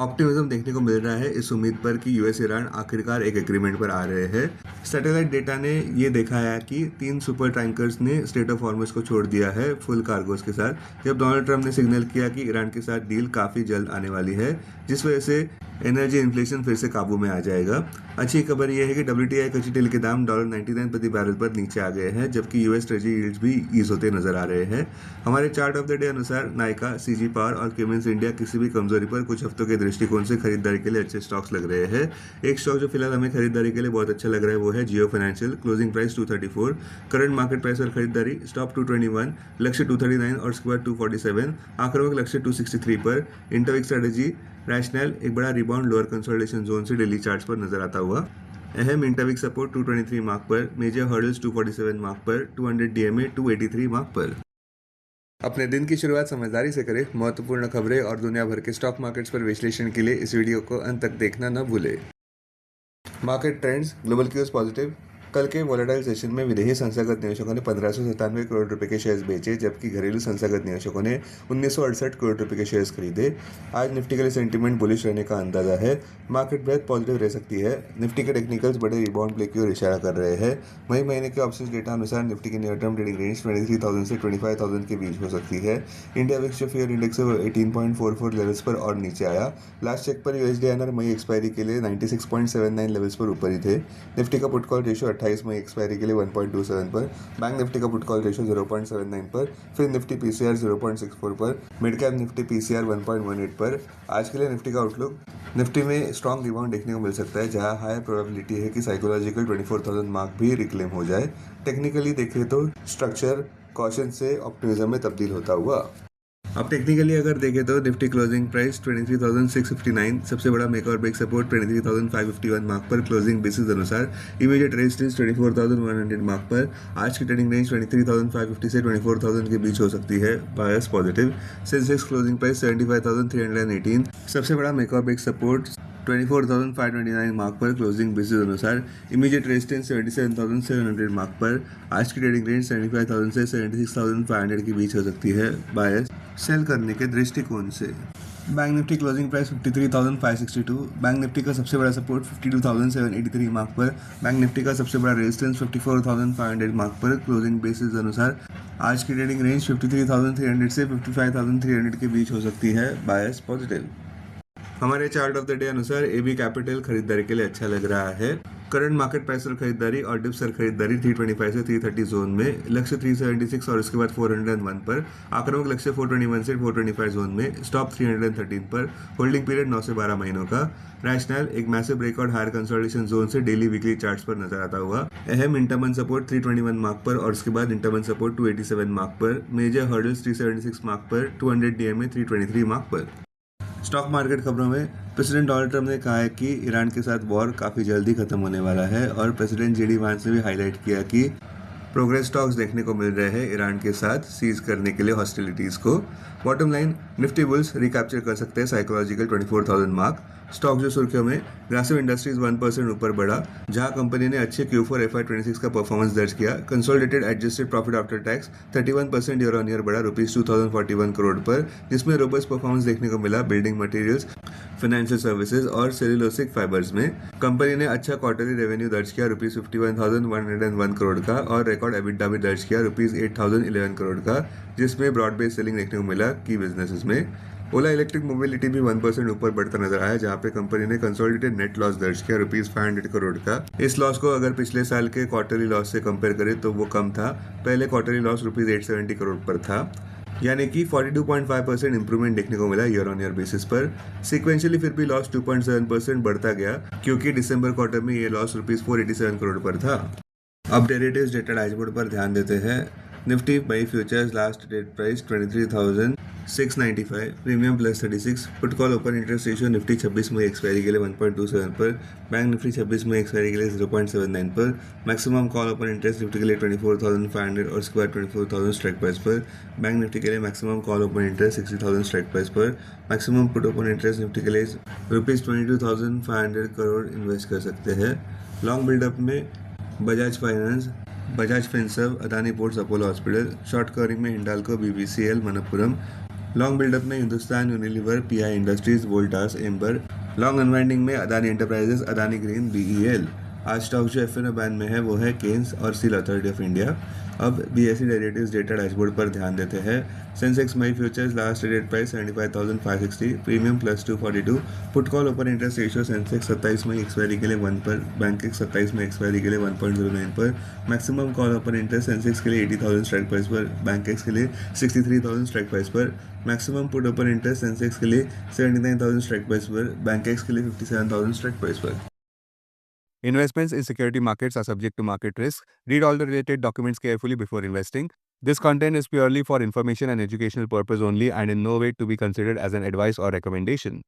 Optimism देखने को मिल रहा है इस उम्मीद पर कि यूएस ईरान आखिरकार एक एग्रीमेंट पर आ रहे हैं। सैटेलाइट डेटा ने ये दिखाया कि 3 सुपर टैंकर्स ने स्ट्रेट ऑफ हॉर्मुज को छोड़ दिया है फुल कार्गोस के साथ, जब डोनाल्ड ट्रंप ने सिग्नल किया कि ईरान के साथ डील काफ़ी जल्द आने वाली है, जिस वजह से एनर्जी इन्फ्लेशन फिर से काबू में आ जाएगा। अच्छी खबर यह है कि WTI कच्चे तेल के दाम $99 प्रति बैरल पर नीचे आ गए हैं, जबकि यूएस ट्रेजरी यील्ड्स भी ईज होते नजर आ रहे हैं। हमारे चार्ट ऑफ द डे अनुसार नाइका, सीजी पावर और क्यूमेंस इंडिया किसी भी कमजोरी पर कुछ हफ्तों के दृष्टिकोण से खरीदारी के लिए अच्छे स्टॉक्स लग रहे हैं। एक स्टॉक जो फिलहाल हमें खरीदारी के लिए बहुत अच्छा लग रहा है वो है Jio Financial. Closing price 234, current market price पर खरीदारी, स्टॉप 221, लक्ष्य 239 और उसके बाद 247, आक्रामक लक्ष्य 263 पर। इंटरविक स्ट्रेटेजी रैशनल एक बड़ा रिबाउंड लोअर कंसोलिडेशन जोन से डेली चार्ट्स पर नजर आता हुआ। अहम इंटरविक सपोर्ट 223 मार्क पर, मेजर हर्डल्स 247 मार्क पर, 200 DMA 283 मार्क पर। अपने दिन की शुरुआत समझदारी से करें। महत्वपूर्ण खबरें और दुनिया भर के स्टॉक मार्केट्स पर विश्लेषण के लिए इस वीडियो को अंत तक देखना न भूलें। Market trends, global cues positive. कल के वोलेटाइल सेशन में विदेशी संस्थागत निवेशकों ने 1597 करोड़ रुपए के शेयर्स बेचे, जबकि घरेलू संस्थागत निवेशकों ने 1968 करोड़ रुपए के शेयर्स खरीदे। आज निफ्टी के लिए सेंटीमेंट बुलिश रहने का अंदाजा है। मार्केट ब्रेथ पॉजिटिव रह सकती है। निफ्टी के टेक्निकल्स बड़े रिबाउंड प्ले की ओर इशारा कर रहे हैं। मई महीने के ऑप्शंस डेटा अनुसार निफ्टी की नियर टर्म ट्रेडिंग रेंज 23,000 से 25,000 के बीच हो सकती है। India VIX fear index 18.44 levels पर और नीचे आया। लास्ट चेक पर USD/INR मई एक्सपायरी के लिए 96.79 लेवल्स पर ऊपर ही थे। निफ्टी का पुट कॉल रेशियो 28 मई एक्सपायरी के लिए 1.27 पर, बैंक निफ्टी का पुट कॉल रेशियो 0.79 पर, फिर निफ्टी PCR 0.64 पर, मिड कैप निफ्टी PCR 1.18 पर। आज के लिए निफ्टी का आउटलुक, निफ्टी में स्ट्रॉन्ग रिबाउंड देखने को मिल सकता है, जहां हाई प्रोबेबिलिटी है कि साइकोलॉजिकल 24,000 मार्क भी रिक्लेम हो जाए। टेक्निकली देखें तो स्ट्रक्चर कॉशन से ऑप्टिमिज्म में तब्दील होता हुआ। अब टेक्निकली अगर देखें तो निफ्टी क्लोजिंग प्राइस 23,659, सबसे बड़ा मेक और ब्रेक सपोर्ट 23,551 मार्क पर क्लोजिंग बेसिस अनुसार। इमीडिएट रेजिस्टेंस 24,100 मार्क पर। आज की ट्रेडिंग रेंज 23,550 से 24,000 के बीच हो सकती है, बायस पॉजिटिव। सेंसेक्स क्लोजिंग प्राइस 75,318, सबसे बड़ा मेक और ब्रेक सपोर्ट 24,529 मार्क पर क्लोजिंग बेसिस अनुसार। इमीडिएट रेजिस्टेंस 77,700 मार्क पर। आज की ट्रेडिंग रेंज 75,000 से 76,500 के बीच हो सकती है, बायस सेल करने के दृष्टिकोण से। Bank Nifty closing price 53,562, bank Nifty का सबसे बड़ा सपोर्ट 52,783 मार्क पर, बैंक निफ्टी का सबसे बड़ा रेजिस्टेंस 54,500 मार्क पर क्लोजिंग बेसिस अनुसार। आज की ट्रेडिंग रेंज 53,300 से 55,300 के बीच हो सकती है, बायस पॉजिटिव। हमारे चार्ट ऑफ द डे अनुसार AB कैपिटल खरीदारी के लिए अच्छा लग रहा है। करंट मार्केट प्राइस पर खरीदारी और डिप्स पर खरीदारी 325 से 330 जोन में, लक्ष्य 376 और उसके बाद 401 पर, आक्रामक लक्ष्य 421 से 425 जोन में, स्टॉप 313 पर, होल्डिंग पीरियड 9 से 12 महीनों का। रैशनल एक massive record higher consolidation zone से डेली वीकली चार्ट्स पर नजर आता हुआ। अहम इंटरमन सपोर्ट 321 मार्क पर और उसके बाद इंटरमन सपोर्ट 287 मार्क पर, मेजर हर्डल्स 376 मार्क पर, 200 DMA 323 मार्क पर। स्टॉक मार्केट खबरों में प्रेसिडेंट डोनाल्ड ट्रंप ने कहा है कि ईरान के साथ वॉर काफ़ी जल्दी खत्म होने वाला है, और प्रेसिडेंट JD वांस ने भी हाईलाइट किया कि प्रोग्रेस स्टॉक्स देखने को मिल रहे हैं ईरान के साथ सीज करने के लिए हॉस्टिलिटीज़ को। Bottom line, Nifty bulls recapture कर सकते हैं साइकोलॉजिकल 24,000 मार्क। स्टॉक जो सुर्खियों में, ग्रासिम इंडस्ट्रीज 1% ऊपर बढ़ा, जहां कंपनी ने अच्छे Q4 FY26 का परफॉर्मेंस दर्ज किया। Consolidated adjusted profit after tax 31% year on year बढ़ा ₹2041 करोड़ पर, जिसमें रोबस्ट परफॉर्मेंस देखने को मिला बिल्डिंग मटेरियल्स, फाइनेंशियल सर्विसेज और सेल्यूलोसिक फाइबर्स में। कंपनी ने अच्छा क्वार्टरली रेवेन्यू दर्ज किया ₹51,101 करोड़ का, और रिकॉर्ड EBITDA भी दर्ज किया ₹8,011 करोड़ का, जिसमें ब्रॉड बेस्ड सेलिंग देखने को मिला की बिजनेसेस में। ओला इलेक्ट्रिक मोबिलिटी भी 1% ऊपर बढ़ता नजर आया, जहां पे कंपनी ने कंसोलिडेटेड नेट लॉस दर्ज किया ₹500 करोड़ का। इस लॉस को अगर पिछले साल के क्वार्टरली लॉस से कंपेयर करें तो वो कम था। पहले क्वार्टरली लॉस ₹870 करोड़ पर था, यानी कि 42.5% इंप्रूवमेंट देखने को मिला ईयर ऑन ईयर बेसिस पर। सिक्वेंशियली फिर भी लॉस 2.7% बढ़ता गया, क्योंकि दिसंबर क्वार्टर में ये लॉस ₹487 करोड़ पर था। अब डेरिवेटिव्स डेटा डैशबोर्ड पर ध्यान देते हैं। निफ्टी मई futures last date price 23,695, premium +36, put call open interest ratio Nifty 26 मई एक्सपायरी के लिए 1.27 पर, बैंक निफ्टी 26 मई एक्सपायरी के लिए 0.79 पर, maximum call open interest Nifty के लिए 24,500 और उसके बाद 24,000 स्ट्राइक प्राइस पर, बैंक निफ्टी के लिए maximum call open interest 60,000 strike price पर, maximum put open interest Nifty के लिए ₹22,500 करोड़ इन्वेस्ट कर सकते हैं। लॉन्ग बिल्डअप में Bajaj Finance, Bajaj Finserv, Adani Ports, Apollo Hospital. Short covering में Hindalco, BBCL, Manappuram. Long buildup में Hindustan Unilever, PI Industries, Voltas, Amber. Long unwinding में Adani Enterprises, Adani Green, BEL. आज स्टॉक जो एफ एन बैन में है वो है केन्स और स्टील अथॉरिटी ऑफ इंडिया। अब बीएसई डेरिवेटिव्स डेटा डैशबोर्ड पर ध्यान देते हैं। सेंसेक्स मई futures last traded price 75,560, premium +242। Put call open interest ratio Sensex 27 मई एक्सपायरी के लिए 1 पर, बैंकेक्स 27 में एक्सपायरी के लिए 1.09 पर। Maximum call open interest Sensex के लिए 80,000 स्ट्राइक प्राइस पर, बैंकेक्स के लिए 63,000 स्ट्राइक प्राइस पर। Maximum put open interest Sensex के लिए 79,000 स्ट्राइक प्राइस पर, बैंकेक्स के लिए 57,000 स्ट्राइक प्राइस पर। Investments in security markets are subject to market risk. Read all the related documents carefully before investing. This content is purely for information and educational purpose only and in no way to be considered as an advice or recommendation.